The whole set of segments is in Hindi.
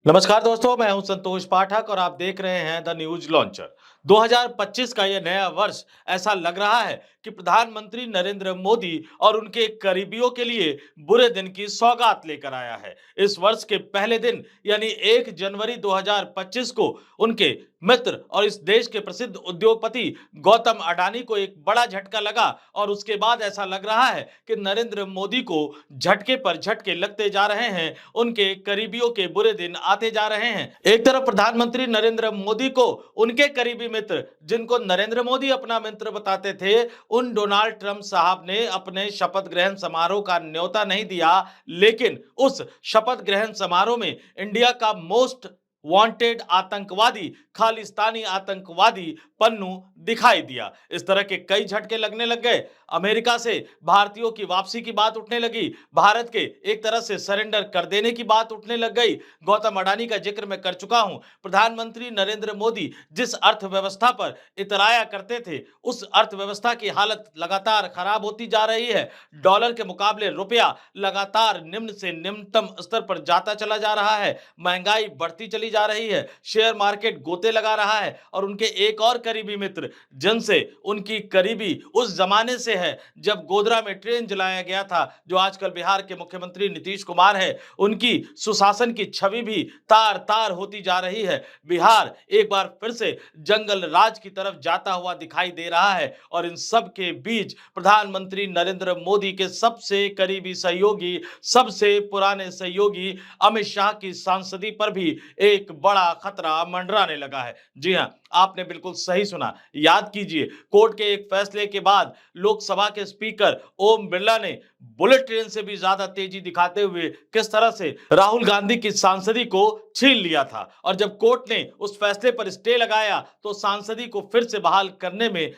नमस्कार दोस्तों, मैं हूं संतोष पाठक और आप देख रहे हैं द न्यूज लॉन्चर। 2025 का यह नया वर्ष ऐसा लग रहा है कि प्रधानमंत्री नरेंद्र मोदी और उनके करीबियों के लिए बुरे दिन की सौगात लेकर आया है। इस वर्ष के पहले दिन यानी 1 जनवरी 2025 को उनके मित्र और इस देश के प्रसिद्ध उद्योगपति गौतम अडानी को एक बड़ा झटका लगा और उसके बाद ऐसा लग रहा है कि नरेंद्र मोदी को झटके पर झटके लगते जा रहे हैं। उनके करीबियों के बुरे दिन आते जा रहे हैं। एक तरफ प्रधानमंत्री नरेंद्र मोदी को उनके करीबी मित्र, जिनको नरेंद्र मोदी अपना मित्र बताते थे, उन डोनाल्ड ट्रंप साहब ने अपने शपथ ग्रहण समारोह का न्योता नहीं दिया, लेकिन उस शपथ ग्रहण समारोह में इंडिया का मोस्ट वांटेड आतंकवादी, खालिस्तानी आतंकवादी पन्नू दिखाई दिया। इस तरह के कई झटके लगने लग गए। अमेरिका से भारतीयों की वापसी की बात उठने लगी, भारत के एक तरह से सरेंडर कर देने की बात उठने लग गई। गौतम अडानी का जिक्र मैं कर चुका हूं। प्रधानमंत्री नरेंद्र मोदी जिस अर्थव्यवस्था पर इतराया करते थे, उस अर्थव्यवस्था की हालत लगातार खराब होती जा रही है। डॉलर के मुकाबले रुपया लगातार निम्न से निम्नतम स्तर पर जाता चला जा रहा है, महंगाई बढ़ती चली जा रही है, शेयर मार्केट गोते लगा रहा है और उनके एक और करीबी मित्र, जिनसे उनकी करीबी उस जमाने से है जब गोधरा में ट्रेन जलाया गया था, जो आजकल बिहार के मुख्यमंत्री नीतीश कुमार है, उनकी सुशासन की छवि भी तार तार होती जा रही है। बिहार एक बार फिर से जंगल राज की तरफ जाता हुआ दिखाई दे रहा है और इन सब के बीच प्रधानमंत्री नरेंद्र मोदी के सबसे करीबी सहयोगी, सबसे पुराने सहयोगी अमित शाह की सांसदी पर भी एक बड़ा खतरा मंडराने लगा है। जी हां, आपने बिल्कुल सही सुना। याद कीजिए, कोर्ट के एक फैसले के बाद लोकसभा के स्पीकर ओम बिरला ने बुलेट ट्रेन से भी ज्यादा तेजी दिखाते हुए किस तरह से राहुल गांधी की सांसदी को छीन लिया था और जब कोर्ट ने उस फैसले पर स्टे लगाया तो सांसदी को फिर से बहाल करने में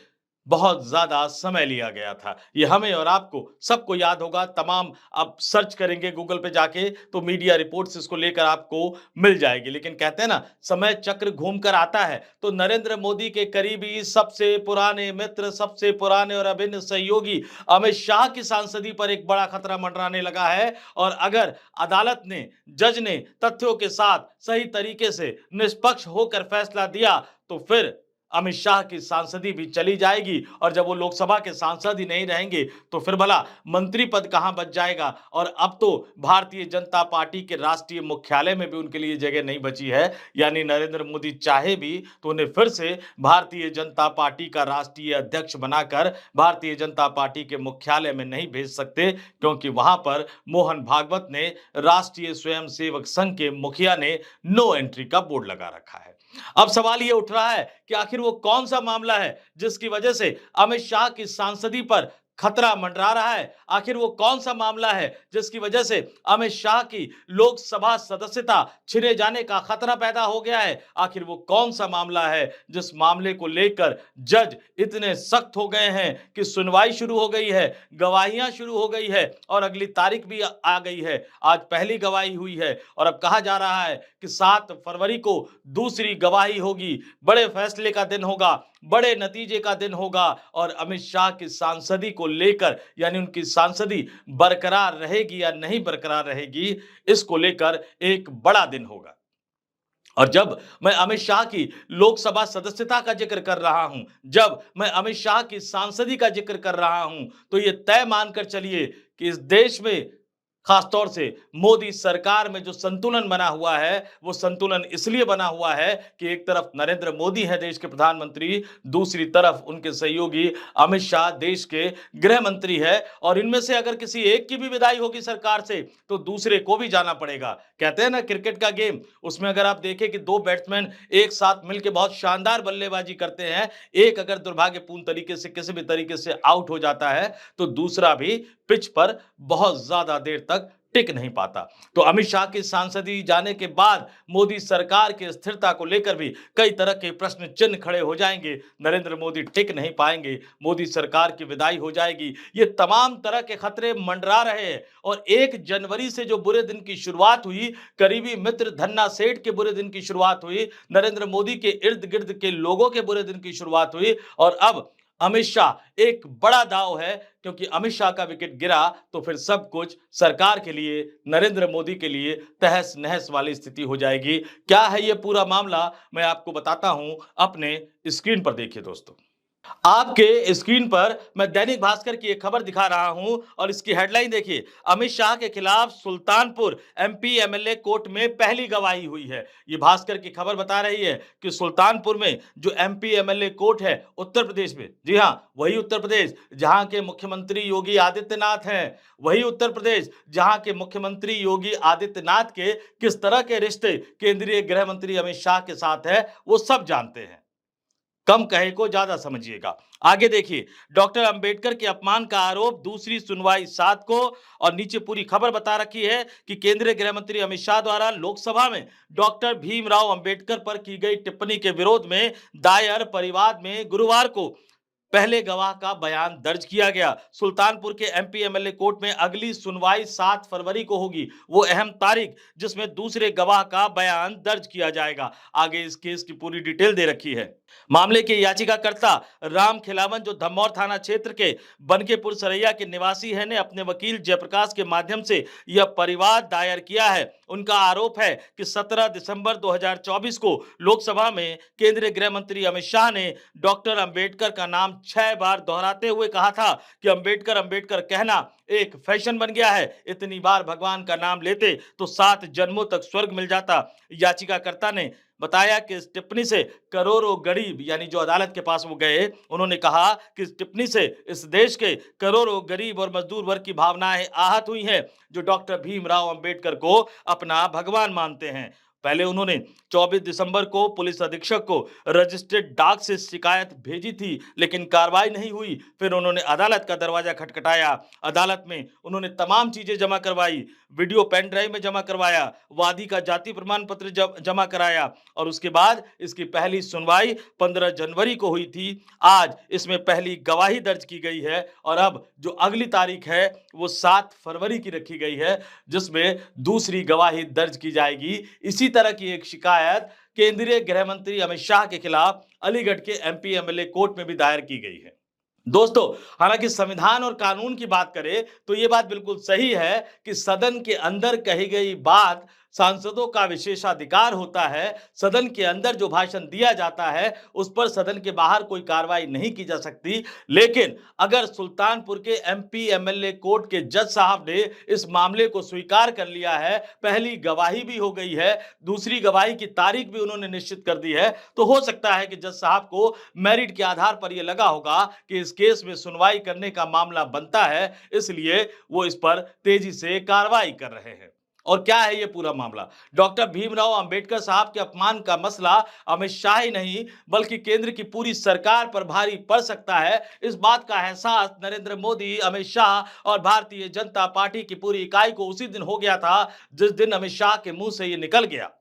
बहुत ज्यादा समय लिया गया था। ये हमें और आपको सबको याद होगा। तमाम आप सर्च करेंगे गूगल पे जाके तो मीडिया रिपोर्ट्स इसको लेकर आपको मिल जाएगी। लेकिन कहते हैं ना, समय चक्र घूम कर आता है। तो नरेंद्र मोदी के करीबी, सबसे पुराने मित्र, सबसे पुराने और अभिन्न सहयोगी अमित शाह की सांसदी पर एक बड़ा खतरा मंडराने लगा है। और अगर अदालत ने, जज ने तथ्यों के साथ सही तरीके से निष्पक्ष होकर फैसला दिया तो फिर अमित शाह की सांसदी भी चली जाएगी और जब वो लोकसभा के सांसद ही नहीं रहेंगे तो फिर भला मंत्री पद कहां बच जाएगा। और अब तो भारतीय जनता पार्टी के राष्ट्रीय मुख्यालय में भी उनके लिए जगह नहीं बची है। यानी नरेंद्र मोदी चाहे भी तो उन्हें फिर से भारतीय जनता पार्टी का राष्ट्रीय अध्यक्ष बनाकर भारतीय जनता पार्टी के मुख्यालय में नहीं भेज सकते, क्योंकि वहां पर मोहन भागवत ने, राष्ट्रीय स्वयंसेवक संघ के मुखिया ने, नो एंट्री का बोर्ड लगा रखा है। अब सवाल यह उठ रहा है कि आखिर वो कौन सा मामला है जिसकी वजह से अमित शाह की सांसदी पर खतरा मंडरा रहा है। आखिर वो कौन सा मामला है जिसकी वजह से अमित शाह की लोकसभा सदस्यता छिने जाने का खतरा पैदा हो गया है। आखिर वो कौन सा मामला है जिस मामले को लेकर जज इतने सख्त हो गए हैं कि सुनवाई शुरू हो गई है, गवाहियां शुरू हो गई है और अगली तारीख भी आ गई है। आज पहली गवाही हुई है और अब कहा जा रहा है कि 7 फरवरी को दूसरी गवाही होगी। बड़े फैसले का दिन होगा, बड़े नतीजे का दिन होगा और अमित शाह की सांसदी को लेकर, यानी उनकी सांसदी बरकरार रहेगी या नहीं बरकरार रहेगी, इसको लेकर एक बड़ा दिन होगा। और जब मैं अमित शाह की लोकसभा सदस्यता का जिक्र कर रहा हूं, जब मैं अमित शाह की सांसदी का जिक्र कर रहा हूं, तो यह तय मानकर चलिए कि इस देश में, खासतौर से मोदी सरकार में जो संतुलन बना हुआ है, वो संतुलन इसलिए बना हुआ है कि एक तरफ नरेंद्र मोदी है देश के प्रधानमंत्री, दूसरी तरफ उनके सहयोगी अमित शाह देश के गृह मंत्री है और इनमें से अगर किसी एक की भी विदाई होगी सरकार से तो दूसरे को भी जाना पड़ेगा। कहते हैं ना क्रिकेट का गेम, उसमें अगर आप देखें कि 2 बैट्समैन एक साथ मिलकर बहुत शानदार बल्लेबाजी करते हैं, एक अगर दुर्भाग्यपूर्ण तरीके से किसी भी तरीके से आउट हो जाता है तो दूसरा भी पिच पर बहुत ज्यादा देर तक टिक नहीं पाता। तो अमित शाह की सांसदी जाने के बाद मोदी सरकार की स्थिरता को लेकर भी कई तरह के प्रश्न चिन्ह खड़े हो जाएंगे। नरेंद्र मोदी टिक नहीं पाएंगे, मोदी सरकार की विदाई हो जाएगी, ये तमाम तरह के खतरे मंडरा रहे हैं। और 1 जनवरी से जो बुरे दिन की शुरुआत हुई, करीबी मित्र धन्ना सेठ के बुरे दिन की शुरुआत हुई, नरेंद्र मोदी के इर्द गिर्द के लोगों के बुरे दिन की शुरुआत हुई और अब अमित शाह एक बड़ा दांव है, क्योंकि अमित शाह का विकेट गिरा तो फिर सब कुछ सरकार के लिए, नरेंद्र मोदी के लिए तहस नहस वाली स्थिति हो जाएगी। क्या है ये पूरा मामला, मैं आपको बताता हूं, अपने स्क्रीन पर देखिए दोस्तों। आपके स्क्रीन पर मैं दैनिक भास्कर की एक खबर दिखा रहा हूं और इसकी हेडलाइन देखिए। अमित शाह के खिलाफ सुल्तानपुर एमपी एमएलए कोर्ट में पहली गवाही हुई है। ये भास्कर की खबर बता रही है कि सुल्तानपुर में जो एमपी एमएलए कोर्ट है उत्तर प्रदेश में, जी हां, वही उत्तर प्रदेश जहां के मुख्यमंत्री योगी आदित्यनाथ हैं, वही उत्तर प्रदेश जहां के मुख्यमंत्री योगी आदित्यनाथ के किस तरह के रिश्ते केंद्रीय गृह मंत्री अमित शाह के साथ है, वो सब जानते हैं। कम कहे को ज्यादा समझिएगा। आगे देखिए, डॉक्टर अंबेडकर के अपमान का आरोप, दूसरी सुनवाई 7 को। और नीचे पूरी खबर बता रखी है कि केंद्रीय गृह मंत्री अमित शाह द्वारा लोकसभा में डॉक्टर भीमराव अंबेडकर पर की गई टिप्पणी के विरोध में दायर परिवाद में गुरुवार को पहले गवाह का बयान दर्ज किया गया। सुल्तानपुर के एमपी एमएलए कोर्ट में अगली सुनवाई 7 फरवरी को होगी, वो अहम तारीख जिसमें दूसरे गवाह का बयान दर्ज किया जाएगा। आगे इस केस की पूरी डिटेल दे रखी है। मामले के याचिकाकर्ता राम खिलावन, जो धमौर थाना क्षेत्र के बनकेपुर सरैया के निवासी हैं, ने अपने वकील जयप्रकाश के माध्यम से यह परिवाद दायर किया है। उनका आरोप है कि 17 दिसंबर 2024 को लोकसभा में केंद्रीय गृह मंत्री अमित शाह ने डॉक्टर अंबेडकर का नाम 6 बार दोहराते हुए कहा था कि अंबेडकर अंबेडकर कहना एक फैशन बन गया है। इतनी बार भगवान का नाम लेते तो 7 जन्मों तक स्वर्ग मिल जाता। याचिकाकर्ता ने बताया कि इस टिप्पणी से करोड़ों गरीब, यानी जो अदालत के पास वो गए, उन्होंने कहा कि इस टिप्पणी से इस देश के करोड़ों गरीब और मजदूर वर्ग की भावनाएं आहत हुई हैं, जो डॉक्टर भीमराव अंबेडकर को अपना भगवान मानते हैं। पहले उन्होंने 24 दिसंबर को पुलिस अधीक्षक को रजिस्टर्ड डाक से शिकायत भेजी थी, लेकिन कार्रवाई नहीं हुई। फिर उन्होंने अदालत का दरवाजा खटखटाया। अदालत में उन्होंने तमाम चीजें जमा करवाई, वीडियो पेन ड्राइव में जमा करवाया, वादी का जाति प्रमाण पत्र जमा कराया, और उसके बाद इसकी पहली सुनवाई 15 जनवरी को हुई थी। आज इसमें पहली गवाही दर्ज की गई है और अब जो अगली तारीख है वो 7 फरवरी की रखी गई है, जिसमें दूसरी गवाही दर्ज की जाएगी। इसी तरह की एक शिकायत केंद्रीय गृह मंत्री अमित शाह के खिलाफ अलीगढ़ के एमपी एमएलए कोर्ट में भी दायर की गई है। दोस्तों, हालांकि संविधान और कानून की बात करें तो यह बात बिल्कुल सही है कि सदन के अंदर कही गई बात सांसदों का विशेषाधिकार होता है। सदन के अंदर जो भाषण दिया जाता है उस पर सदन के बाहर कोई कार्रवाई नहीं की जा सकती। लेकिन अगर सुल्तानपुर के एमपी एमएलए कोर्ट के जज साहब ने इस मामले को स्वीकार कर लिया है, पहली गवाही भी हो गई है, दूसरी गवाही की तारीख भी उन्होंने निश्चित कर दी है, तो हो सकता है कि जज साहब को मेरिट के आधार पर यह लगा होगा कि इस केस में सुनवाई करने का मामला बनता है, इसलिए वो इस पर तेजी से कार्रवाई कर रहे हैं। और क्या है ये पूरा मामला? डॉक्टर भीमराव अंबेडकर साहब के अपमान का मसला अमित शाह ही नहीं बल्कि केंद्र की पूरी सरकार पर भारी पड़ सकता है। इस बात का एहसास नरेंद्र मोदी, अमित शाह और भारतीय जनता पार्टी की पूरी इकाई को उसी दिन हो गया था जिस दिन अमित शाह के मुंह से ये निकल गया।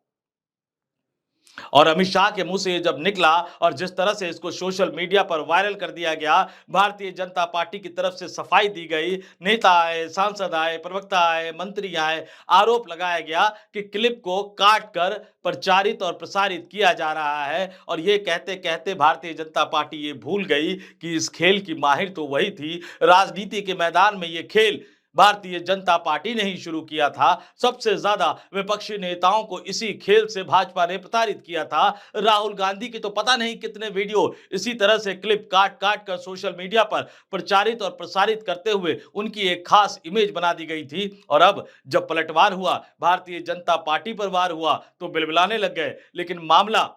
और अमित शाह के मुंह से जब निकला और जिस तरह से इसको सोशल मीडिया पर वायरल कर दिया गया, भारतीय जनता पार्टी की तरफ से सफाई दी गई, नेता आए, सांसद आए, प्रवक्ता आए, मंत्री आए, आरोप लगाया गया कि क्लिप को काट कर प्रचारित और प्रसारित किया जा रहा है। और ये कहते कहते भारतीय जनता पार्टी ये भूल गई कि इस खेल की माहिर तो वही थी। राजनीति के मैदान में ये खेल भारतीय जनता पार्टी ने ही शुरू किया था। सबसे ज्यादा विपक्षी नेताओं को इसी खेल से भाजपा ने प्रताड़ित किया था। राहुल गांधी की तो पता नहीं कितने वीडियो इसी तरह से क्लिप काट काट कर सोशल मीडिया पर प्रचारित और प्रसारित करते हुए उनकी एक खास इमेज बना दी गई थी। और अब जब पलटवार हुआ, भारतीय जनता पार्टी पर वार हुआ, तो बिलबिलाने लग गए। लेकिन मामला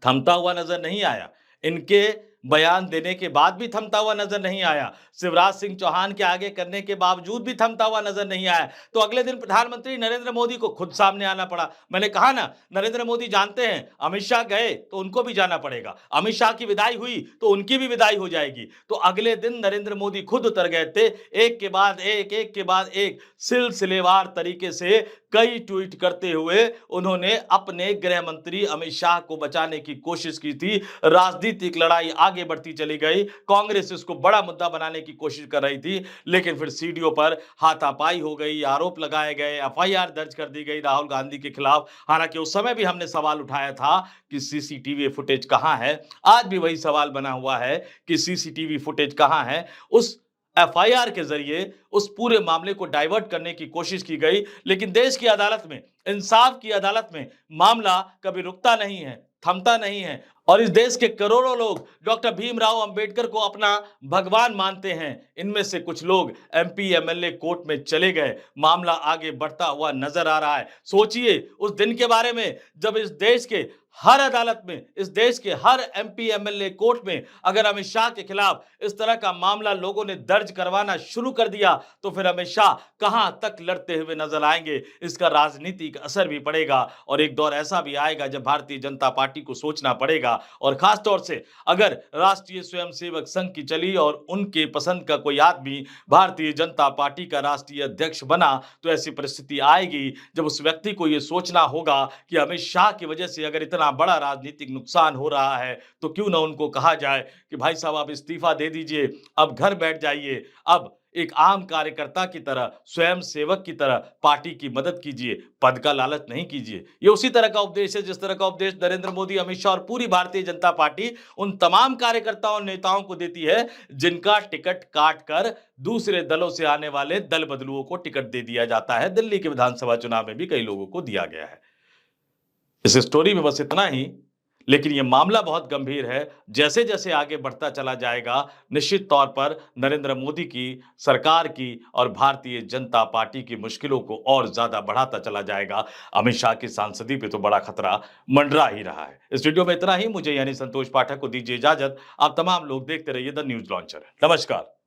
थमता हुआ नजर नहीं आया। इनके बयान देने के बाद भी थमता हुआ नजर नहीं आया। शिवराज सिंह चौहान के आगे करने के बावजूद भी थमता हुआ नजर नहीं आया। तो अगले दिन प्रधानमंत्री नरेंद्र मोदी को खुद सामने आना पड़ा। मैंने कहा ना, नरेंद्र मोदी जानते हैं अमित शाह गए तो उनको भी जाना पड़ेगा, अमित शाह की विदाई हुई तो उनकी भी विदाई हो जाएगी। तो अगले दिन नरेंद्र मोदी खुद उतर गए थे, एक के बाद एक, एक के बाद एक, सिलसिलेवार तरीके से कई ट्वीट करते हुए उन्होंने अपने गृह मंत्री अमित शाह को बचाने की कोशिश की थी। राजनीतिक लड़ाई आगे बढ़ती चली गई, कांग्रेस इसको बड़ा मुद्दा बनाने की कोशिश कर रही थी, लेकिन फिर सीडीओ पर हाथापाई हो गई, आरोप लगाए गए, एफआईआर दर्ज कर दी गई राहुल गांधी के खिलाफ। हालांकि उस समय भी हमने सवाल उठाया था कि सीसीटीवी फुटेज कहां है। आज भी वही सवाल बना हुआ है कि सीसीटीवी फुटेज कहां है। उस एफआईआर के जरिए उस पूरे मामले को डाइवर्ट करने की कोशिश की गई, लेकिन देश की अदालत में, इंसाफ की अदालत में मामला कभी रुकता नहीं है, थमता नहीं है। और इस देश के करोड़ों लोग डॉक्टर भीमराव अंबेडकर को अपना भगवान मानते हैं। इनमें से कुछ लोग एमपी एमएलए कोर्ट में चले गए, मामला आगे बढ़ता हुआ नजर आ रहा है। सोचिए उस दिन के बारे में जब इस देश के हर अदालत में, इस देश के हर एमपी एमएलए कोर्ट में अगर अमित शाह के खिलाफ इस तरह का मामला लोगों ने दर्ज करवाना शुरू कर दिया, तो फिर अमित शाह कहां तक लड़ते हुए नजर आएंगे। इसका राजनीतिक असर भी पड़ेगा और एक दौर ऐसा भी आएगा जब भारतीय जनता पार्टी को सोचना पड़ेगा। और खास तौर से अगर राष्ट्रीय स्वयंसेवक संघ की चली और उनके पसंद का कोई आदमी भारतीय जनता पार्टी का राष्ट्रीय अध्यक्ष बना, तो ऐसी परिस्थिति आएगी जब उस व्यक्ति को यह सोचना होगा कि अमित शाह की वजह से अगर इतना बड़ा राजनीतिक नुकसान हो रहा है, तो क्यों ना उनको कहा जाए कि भाई साहब आप इस्तीफा दे दीजिए, अब घर बैठ जाइए, अब एक आम कार्यकर्ता की तरह, स्वयं सेवक की तरह पार्टी की मदद कीजिए, पद का लालच नहीं कीजिए। ये उसी तरह का उपदेश है जिस तरह का उपदेश नरेंद्र मोदी, अमित शाह और पूरी भारतीय जनता पार्टी उन तमाम कार्यकर्ताओं और नेताओं को देती है जिनका टिकट काट कर दूसरे दलों से आने वाले दल बदलुओं को टिकट दे दिया जाता है। दिल्ली के विधानसभा चुनाव में भी कई लोगों को दिया गया है। इस स्टोरी में बस इतना ही, लेकिन यह मामला बहुत गंभीर है। जैसे जैसे आगे बढ़ता चला जाएगा, निश्चित तौर पर नरेंद्र मोदी की सरकार की और भारतीय जनता पार्टी की मुश्किलों को और ज्यादा बढ़ाता चला जाएगा। अमित शाह की सांसदी पे तो बड़ा खतरा मंडरा ही रहा है। इस वीडियो में इतना ही। मुझे यानी संतोष पाठक को दीजिए इजाजत। आप तमाम लोग देखते रहिए द न्यूज लॉन्चर। नमस्कार।